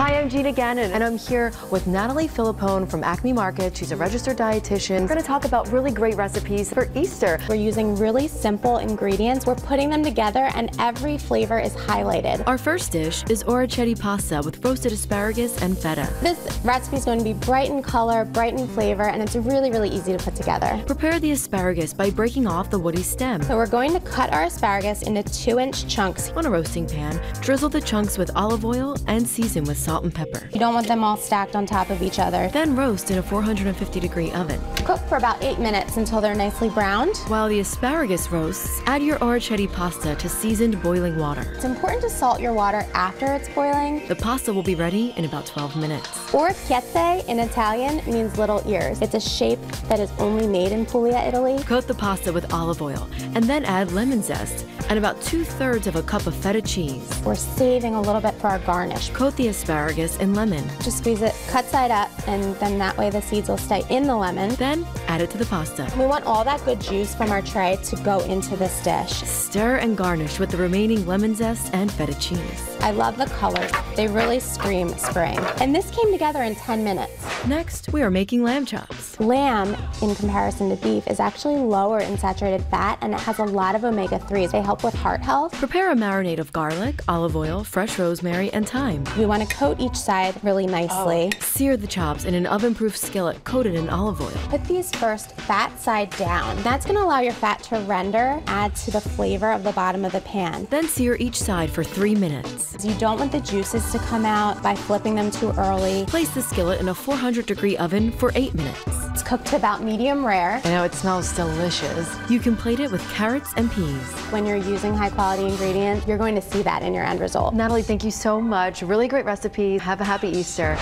Hi, I'm Jean again, and I'm here with Natalie Philippone from Acme Market. She's a registered dietitian. We're going to talk about really great recipes for Easter. We're using really simple ingredients. We're putting them together and every flavor is highlighted. Our first dish is orecchiette pasta with roasted asparagus and feta. This recipe is going to be bright in color, bright in flavor, and it's really easy to put together. Prepare the asparagus by breaking off the woody stem. So we're going to cut our asparagus into 2-inch chunks. On a roasting pan, drizzle the chunks with olive oil and season with salt and pepper. You don't want them all stacked on top of each other. Then roast in a 450-degree oven. Cook for about 8 minutes until they're nicely browned. While the asparagus roasts, add your orecchiette pasta to seasoned boiling water. It's important to salt your water after it's boiling. The pasta will be ready in about 12 minutes. Orecchiette in Italian means little ears. It's a shape that is only made in Puglia, Italy. Coat the pasta with olive oil and then add lemon zest and about 2/3 of a cup of feta cheese. We're saving a little bit for our garnish. Coat the asparagus in lemon. Just squeeze it cut side up, and then that way the seeds will stay in the lemon. Then add it to the pasta. We want all that good juice from our tray to go into this dish. Stir and garnish with the remaining lemon zest and feta cheese. I love the colors. They really scream spring. And this came together in 10 minutes. Next, we are making lamb chops. Lamb, in comparison to beef, is actually lower in saturated fat, and it has a lot of omega-3s. They help with heart health. Prepare a marinade of garlic, olive oil, fresh rosemary, and thyme. We want to coat each side really nicely. Sear the chops in an oven-proof skillet coated in olive oil. Put these first fat side down. That's going to allow your fat to render, add to the flavor of the bottom of the pan. Then sear each side for 3 minutes. You don't want the juices to come out by flipping them too early. Place the skillet in a 400-degree oven for 8 minutes. It's cooked to about medium rare. I know it smells delicious. You can plate it with carrots and peas. When you're using high-quality ingredients, you're going to see that in your end result. Natalie, thank you so much. Really great recipe. Have a happy Easter.